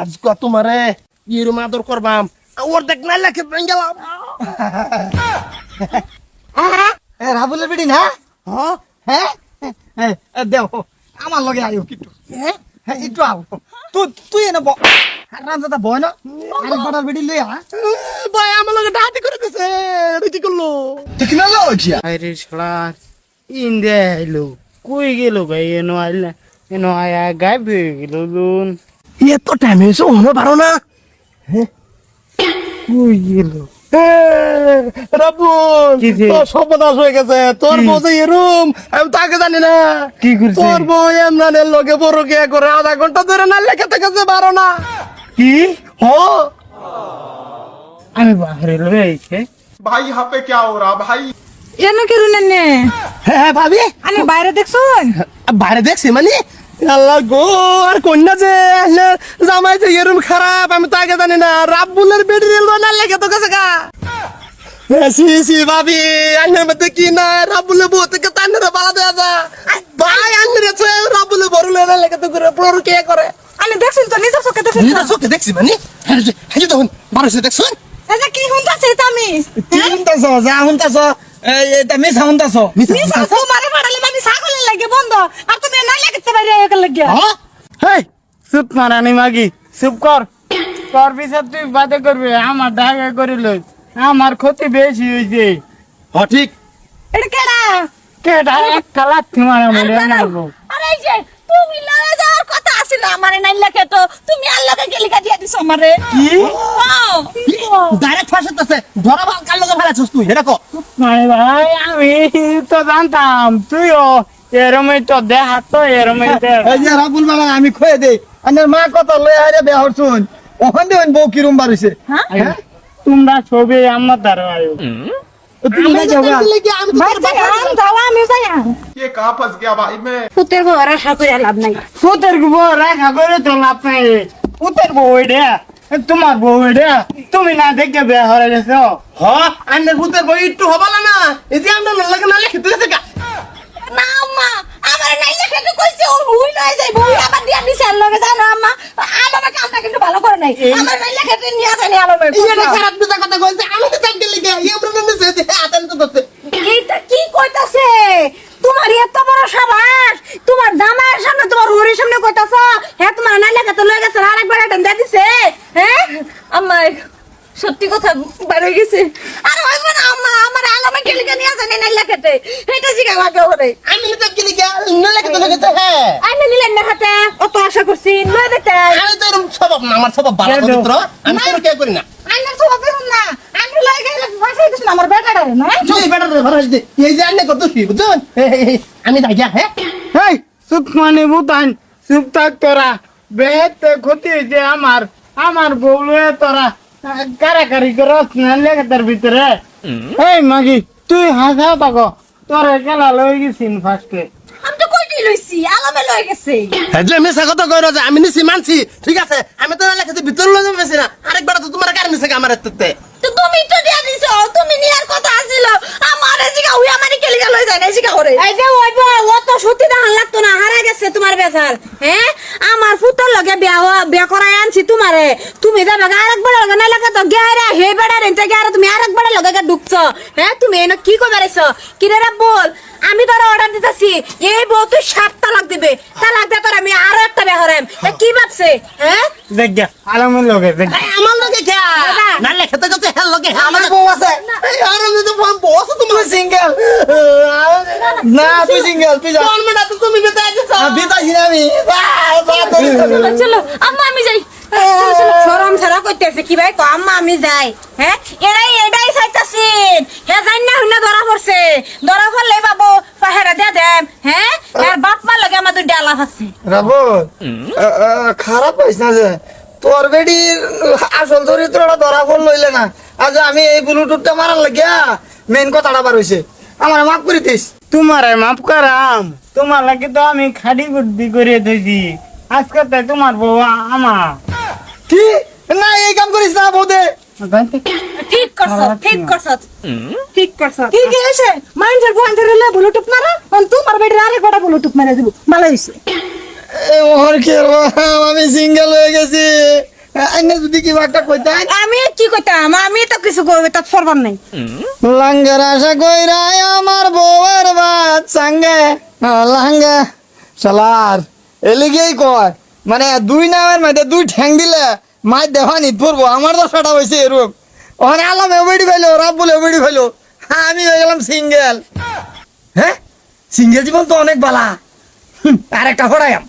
আজকে তোমারে এরম আদর করবাম ওর দেখ না লেখে গেলাম রাবুলের বেটি না হ্যাঁ দেও আমার লগে আইও কিন্তু হ্যাঁ একটু আও তুই এনে রামদাদা বয় না আরেক বড় বেটি লই আ ভাই আমার লগে ডাহাতি করে দিছে এটা কি করলো টেকনোলজিয়া আরে শালা ইন্ডিয়া আইলো কই গেল ভাই এনো আয়া গায়েব হয়ে গেল দুন এত টাইম হয়েছে অন্য পারো না কই গেল রাবুল কি যে? তোর সর্বনাশ হয়ে গেছে তোর কি? বউ যে এরম আমি তাকে জানি না কি করছে? তোর বউ এমরানের লগে বড় কে করে আধা ঘন্টা ধরে না লেখাতে গেছে পারো না কি হ আমি বাহিরে লয়ে আইছে भाई यहाँ पे क्या हो रहा भाई এনে কেরু নেনে হ্যাঁ ভাবি আনে বাইরে দেখছুন বাইরে দেখছি মানে আল্লাহ গো আর কন্যা যে আসলে জামাই যে এরম খারাপ আমি তো আগে জানি না রাব্বুলের বেডি রেল না লেগে তো গেছে গা সি সি ভাবি আন্নের মধ্যে কি না রাব্বুলের বউ থেকে তান্নের বালা দেয়া যা ভাই আন্নের আছে রাব্বুলের বড় লেনা লেগে তো করে বড় কে করে আনে দেখছুন তো নিজের চোখে দেখছুন নিজের চোখে দেখছি মানে হ্যাঁ তখন বারোশো দেখছুন এটা কি হুনতাছে এটা আমি কি হুনতাছ যা হুনতাছ এটা মিস হুনতাছ মিছা তোমারে পাড়ালে মানে ছাগলের লাগে বন্ধ আর তুমি না লাগতে বাইরে একা লাগিয়া হেই চুপ মারানি মাগি চুপ কর তোর বিচার তুই বাদে করবি আমার ঢাকা করে লই আমার ক্ষতি বেশি হয়েছে ঠিক এটা কেডা কেটা এক কালাত মারা মরে মারবো আরে এই যে তুমি লয়ে যাওয়ার কথা আছিল আমারে নাই লাগে তো তুমি আর লগে গেলি কাটিয়া দিছ আমারে কি ডাইরেক্ট ফাঁসাতেছে ধরা ভাল কাল লগে ফেলাছিস তুই এটা কো মানে ভাই আমি তো জানতাম তুইও এরমই তো দেখা তো এরমই এই যে রাবুল বাবা আমি কয়ে দেই আনের মা কত লই আরে বিয়া হরছুন ওখান দেন বউ কিরম বাড়িছে হ্যাঁ তোমরা সবে আমার দ্বারা আয়ো তুমি না যাবা ভাই যাও আমি যাই ये कहाँ फंस गया भाई मैं পুতের ঘর আশা করে লাভ নাই পুতের বউ রাখা করে তো লাভ নাই পুতের বউ এটা তোমার বউ এটা তুমি না দেখে বিয়া হয়ে গেছো হ আন্নের ভূতের বই একটু হবালা না এই যে আমরা লাগে না লেখে তুই গা না আম্মা আমার নাই লেখা তো কইছে ও হুই লয়ে যাই বই আবার দিয়া দিছে আর লগে জানো আম্মা আমার কামটা কিন্তু ভালো করে নাই আমার নাই লেখা তো নিয়া জানি আলো এটা খারাপ বিটা কথা কইছে আমি তো তাকে লিখে এই আমরা না যে আতেন তো দতে এইটা কি কইতাছে তোমার এত বড় সাবাস তোমার জামাইয়ের সামনে তোমার হুরির সামনে কইতাছ হ্যাঁ তোমার নাই লেখা তো লয়ে গেছে আরেকবার এটা দিয়ে দিছে হ্যাঁ আম্মা সত্যি কথা বাইরে গেছে আর ওই মানে আম্মা আমার আলামে কে লিখে নিয়ে জানি নাই লেখাতে এটা জিগা আগে ওরে আমি তো তাকে লিখে না লেখে তো লেখেছে হ্যাঁ আইনে নিলেন না হাতে অত আশা করছি লয়ে দেখতে আমি তো এরকম স্বভাব না আমার স্বভাব ভালো পবিত্র আমি তো কে করি না আইনে তো বেরুন না আমি লয়ে গেলে ফাঁসাই দিছ না আমার বেটাটা না তুই বেটা রে ভরাস দে এই যে আন্নে কত কি বুঝুন আমি যাই যা হ্যাঁ হেই চুপ মানে বুতান চুপ থাক তোরা বেহেতে ক্ষতি হয়েছে আমার বউ লয়ে তোরা কারাকারি করস না লেখাতার ভিতরে এই মাগি তুই হাসা থাকো তোর খেলা লই গেছিন ফার্স্টে আমি তো কইটি লইছি আলামে লয়ে গেছে হ্যাঁ মিছা কথা কইরো যে আমি নিছি মানছি ঠিক আছে আমি তো না লেখাতে ভিতর লয়ে যাবেছি না আরেকবার তো তোমার কার নিছে আমার এততে তো তুমি তো দিয়া দিছো তুমি নিয়ার কথা আছিল আমার জিগা হুই আমারে কে লিগা লই যায় না জিগা করে এই যে ওই ও তো সত্যি দান লাগতো না হারা গেছে তোমার বেচার হ্যাঁ আমার ফুতর লগে বিয়া করাই আনছি তোমারে তুমি যাবে আরেকবার লগে না লাগা তো গেরা হে বেড়া রেনতে গেরা তুমি আরেকবার লগে ঢুকছো হ্যাঁ তুমি এনে কি কই বেরাইছো কি রে বল আমি তোর অর্ডার দিতেছি এই বউ তুই 7 তালাক দিবে তালাক দে তোর আমি আরো একটা বিয়া হরাম কি ভাবছে হ্যাঁ দেখ গা আলামের লগে দেখ আমার লগে কে না লেখাতে গেছে হ্যাঁ লগে আমার বউ আছে এই আর আমি তো ফোন বস তুমি সিঙ্গেল না তুই সিঙ্গেল তুই যা কোন মিনিট তো তুমি বেতাই দিছো বিতাইছি না আমি চলো চলো আম্মা আমি যাই শরম ছাড়া কইতেছে কি ভাই আম্মা আমি যাই হ্যাঁ এটাই চাইতাছিন হ্যাঁ জান না হইনা ধরা পড়ছে ধরা পড়লে বাবু পাহেরা দিয়ে দেম হ্যাঁ আর বাপ মা লাগে আমাদের ডালা আছে রাবল খারাপ হইছ না যে তোর বেডির আসল চরিত্রটা ধরা ফল লইলে না আজ আমি এই ব্লুটুথটা মারার লাগিয়া মেন কথাটা বার হইছে আমার মাফ করে দিস তোমারে মাফ করাম তোমার লাগে তো আমি খাড়ি বুদ্ধি করে দিয়েছি আজকে তাই তোমার বউ আমার কি না এই কাম করিস না বৌদে ঠিক করছ ঠিক করছ ঠিক করছ কি কি হইছে মাইন্ডের বন্ধ রেলে ব্লুটুথ মারা অন তোমার বেডি আরেক বড় ব্লুটুথ মারা দিব ভালো হইছে ওর কি হলো? আমি সিঙ্গেল হয়ে গেছি। এনে যদি কি একটা কইতাই, আমি কি কইতাম, আমি তো কিছু করবে তার ফরবার নাই। লাঙ্গের আশা কইরাই আমার বউয়ের বাদ সঙ্গে লাঙ্গা শালার এলিগেই কয় মানে দুই নামের মধ্যে দুই ঠ্যাং দিলে মাই দেখানি পড়বো। আমার তো সেটা হয়েছে এরকম। ওখানে আলাম এবেডি ফেলো, রাব্বুল এবেডি ফেলো, আমি হয়ে গেলাম সিঙ্গেল। হ্যাঁ, সিঙ্গেল জীবন তো অনেক বালা। আরেকটা হড়াইম।